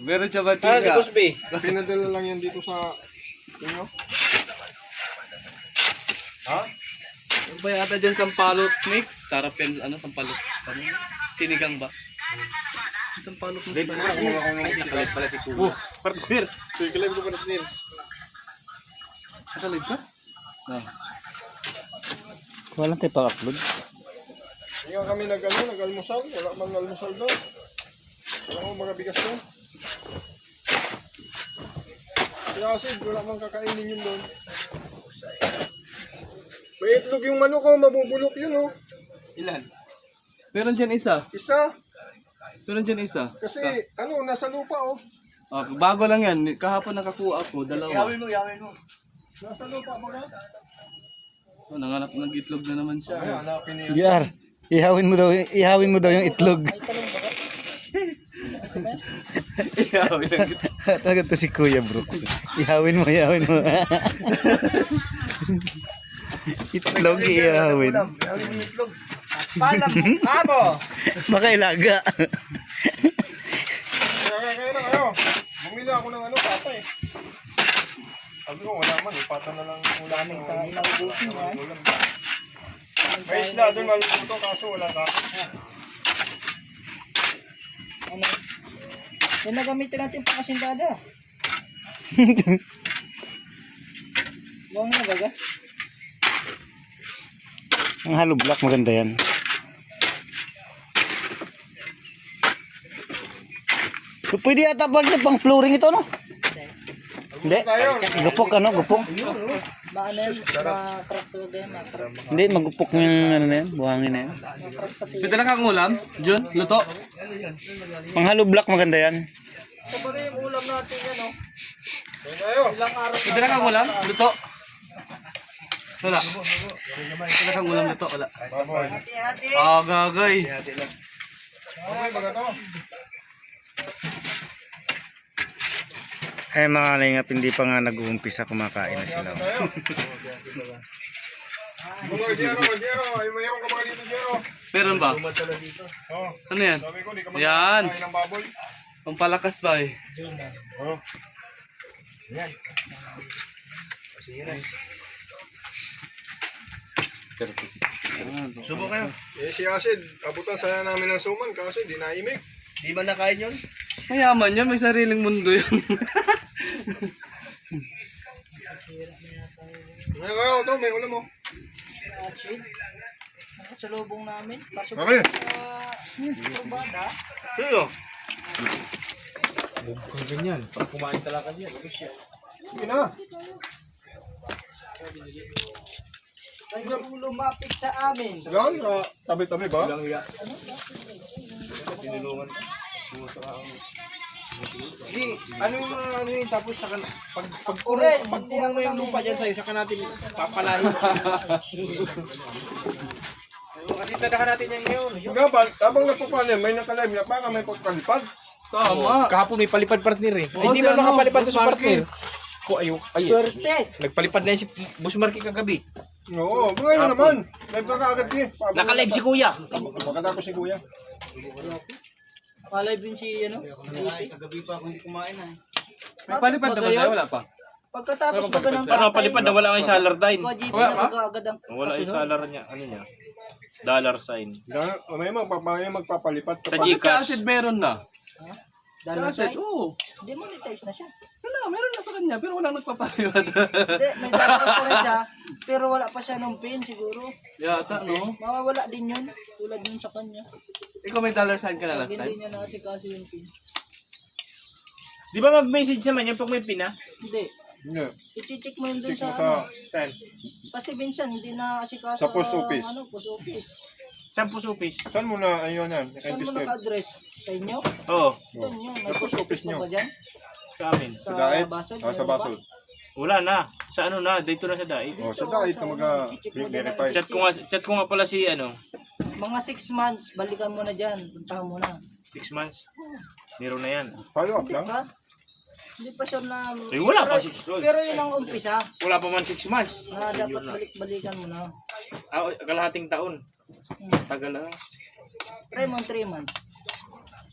Meron siya ba Si tiga? Kusby. Pinadala lang yan dito sa inyo. Ha? Ano ba yata dyan sampalot mix? Sarap yan, ano, sampalot. Ano? Sinigang ba? Sampalot mix. Ay, nakalit pala si Kuya. Partner. Sige, live ko pa natin. Nakalig ka? No. Walang tayo pa-upload. Ngayon kami nag-almusal. Wala mang almusal doon. Wala mang mga bigas doon. Kaya kasi wala mang kakainin yun doon. May itlog yung manok ko, mabubulok yun oh. Ilan? Meron dyan isa. Isa. Meron dyan isa. Kasi ano, nasa lupa oh. Oh, bago lang yan. Kahapon nakakuha ako, dalawa. Yawin mo. Nasa lupa ba ka? Oh, nanganap ng itlog na naman siya. Ay, hanapin niya. Jar, ihawin mo daw yung itlog. Iyaw, ilang itlog. Talaga to si Kuya Brooks. Ihawin mo. Itlog, ihawin. Yawin mo yung itlog. Palam mo, abo! Baka ilaga. Kaya na kayo. Bumili ako ng ano, pata eh. Sabi ko, wala man. Pata na lang ulam. Inaubusin yan. May isla doon maluluto kaso wala ka. Ano? Yan nagamitin natin pa kasindada. Bawang na baga? Ang hollow block, maganda yan. So, pwede yata pang flooring ito, no? Hindi. Gupok, gupok. Baka na yan, ma-crack to din, ma-crack. Hindi, magupok yung ano na yan, buhangin na yan. Pwede lang kang ulam? Jun, luto? Pang hollow block, maganda yan. So, ba yung ulam natin yan, oh? Kayo. Ilang araw Pwede lang kang ulam? Luto? Wala. Pwede lang kang ulam luto? Wala. Baboy. hati-hati. Ah, gagay. Baboy, baga to. Ay mga kalingap, hindi pa nga nag-uumpisa, kumakain na sila. Tayo. Bumoy, Jero. Ay, mayroon ka ba dito, Jero? Meron ba? Oh, Ano yan? sabi ko, di ka Yan. magkakain ng baboy. Pampalakas ba eh? Oh. Subo kayo. Eh, si Acid, abutan sana namin ng suman kasi di naimik. Di ba nakain yun? Mayaman yan, may sariling mundo yan. Ngayon kayo, ito, may ulam mo. Acid. Nakasalubong namin. Pasok Okay. sa turbada. Sino? Ganyan, pag kumain talaga yan. Sige na. Ay, yung lumapit sa amin. Yan, tabi-tabi ba? Sige, ano yun, tapos saka, pag Uren, punong mo yung lupa dyan sa'yo, saka natin papalahin. Kasi tadahan natin yan ngayon. Gabal, habang nagpapalim, may nakalive na baka may pagkalipad. Tama. Kahapon may palipad partner eh. Ay, Oo, di si ba ano, nakapalipad Boss sa partner? Marky. Ko ayo, ay. Swerte. Nagpalipad na yan si Boss Marky kagabi. Oo, ngayon naman. Live ka kaagad eh. Naka-live si Kuya. Pagkatapos si Kuya. Malay din si, ano? May palipad na ba tayo? Wala pa. Pagkatapos ba ng Paano palipad na wala kang salardine? Wajib Wala na pa? mag-agad ang Wala yung salar niya, ano niya? Dollar sign. May magpapalipad Sa Bakit Gcash. sa acid meron na? Sa Dalawa acid, side. oo. Hindi monetize na siya. Wala, meron na sa kanya, pero walang nagpapaliwad. Hindi, may dalawa pa rin siya. Pero wala pa siya nung pin siguro. Yata, no? Mawawala din yun. Tulad yun sa kanya. Ikaw may dollar sign ka na last Hindi time? niya naasikaso yung pin. Di ba mag-message naman yung pag may pina? Hindi. Hindi. I-check mo yun dun Check sa, mo sa... Saan? kasi minsan hindi na asikaso Sa post office. Ano, post office. Saan po office? Saan mo na, ayun yan, Saan mo naka-describe. naka-address? Sa inyo? Oo, Doon yun. May Sa post office pa nyo. ba dyan? sa amin. Sa Daet? Basod? Ah, sa Meron ba? Basod. Wala na. Sa ano na, dito na sa Daet. Oh, sa Daet na mag-verify. Chat ko nga pala si ano, Mga 6 months, balikan mo na dyan. Puntahan mo na. 6 months. Meron na yan. Follow up lang. Ha? Hindi pa sure na... Eh, wala pa pero, 6 months. pero yun ang umpisa Wala pa man 6 months. na dapat balik-balikan mo na. Ah, kalahating taon. Tagal na. Try mo 3 months.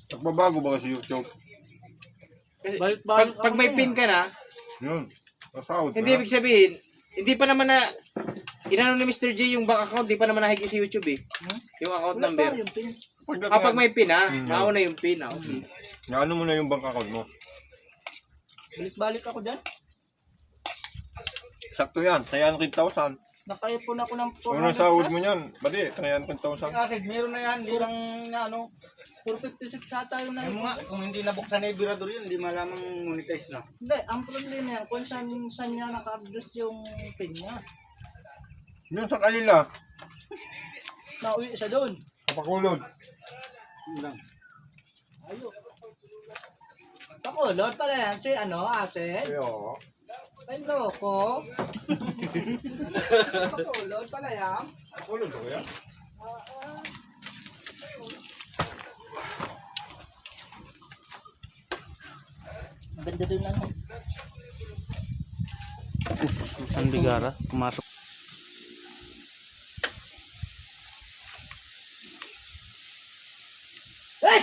Nagbabago ba kasi YouTube? Kasi Balik-balik pag may pin ka na, Yun. Pasahod hindi ibig sabihin, hindi pa naman na, inano ni Mr. J yung bank account, di pa naman nahigi sa YouTube eh. Yung account Wala number. pa yung pin. Kapag may pin ha, mauna yung pin ha. Okay. Ano mo na yung bank account mo? Balik-balik ako dyan. Sakto yan, 300,000. Nakaipon ako ng 400 Unang sahod mo yan, badi, 300,000. Kasi meron na yan, hindi lang na ano. 456 ata yung na. Kung hindi nabuksan na yung birador yun, hindi malamang monetize na. Hindi, ang problema yan, kung saan niya naka-address yung pin niya. Yun sa kanila, Nauwi siya doon. kapakulod. Yun lang. Ayun. Pakulot pala yan, si ano, ate? Ayo. Ay, loko. Pakulot pala yan. Kapakulod ako yan. Ganda doon ano. Susan Bigara, pumasok. Ay!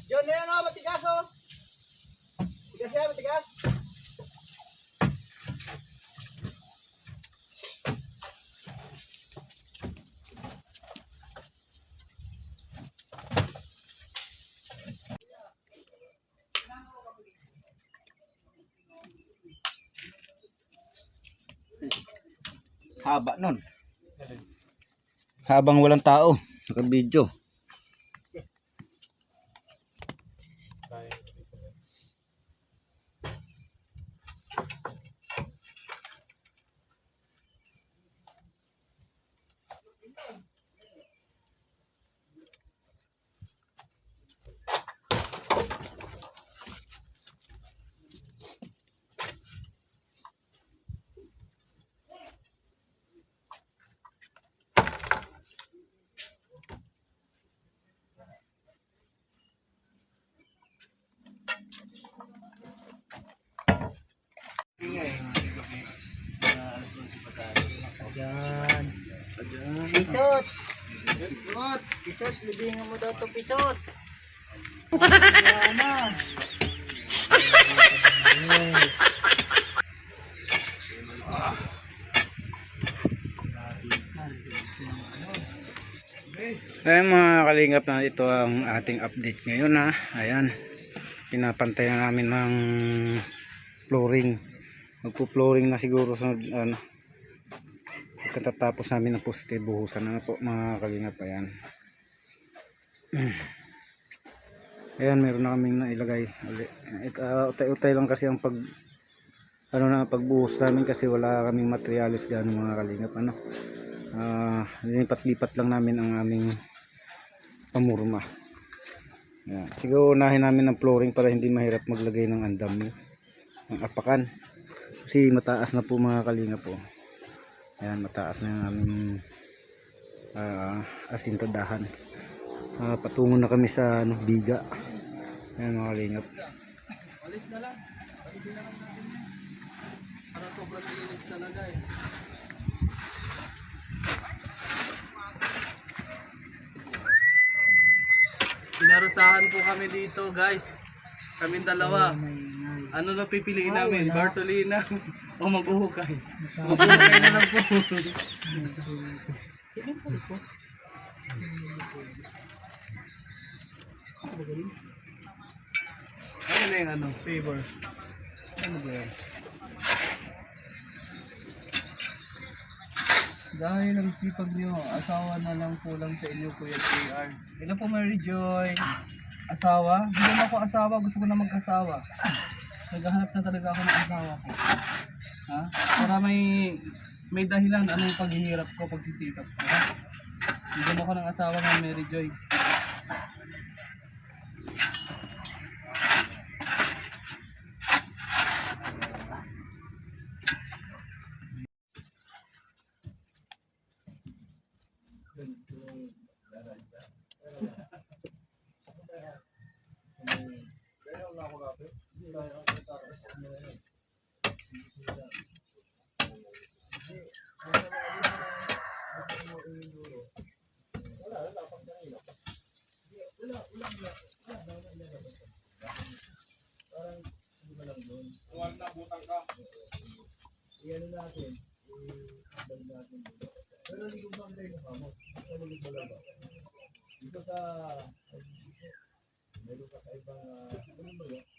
Yun na yan o, matigas o. Matigas yan, matigas. Haba nun. Habang walang tao, naka-video. Yan. Pisot. Pisot. Pisot. Libingan mo daw ito, pisot. Yan na. Ayan mga kalingap, na ito ang ating update ngayon ha. Ayan. Pinapantay na namin ng flooring. Magpo-flooring na siguro sa ano. Pagkatapos namin ng poste, buhusan na po mga kalingap. Ayan. Ayan, meron na kaming nailagay. Utay-utay lang kasi ang pagbuhos namin kasi wala kaming materialis gano'n mga kalingap. Lipat-lipat lang namin ang aming pamurma. Ayan. Siguro unahin namin ng flooring para hindi mahirap maglagay ng andam ng apakan. Kasi mataas na po mga kalingap po. Ayan, mataas na yung aming asintadahan. Patungo na kami sa biga. Ayan mga kalingap. Alis na lang. Alisin na lang natin yan. Para sobrang linis talaga eh. Pinarusahan po kami dito guys. Kaming dalawa. Ano na pipiliin namin? Bartolina o mag-uhukay? Mag-uhukay na lang po. Ano na yung ano? Favor. Ano ba yan? Dahil ang sipag nyo, asawa na lang po lang sa inyo, Kuya JR. Ito po, Mary Joy. Asawa? Hindi naman ako asawa, gusto ko na mag-asawa. Naghahanap na talaga ako ng asawa ko. Ha? Para may dahilan, ano yung paghihirap ko, pagsisikap ko. Ha? Hindi ako ng asawa ng Mary Joy. Dito sa, meron ka sa ibang, ano ba yun?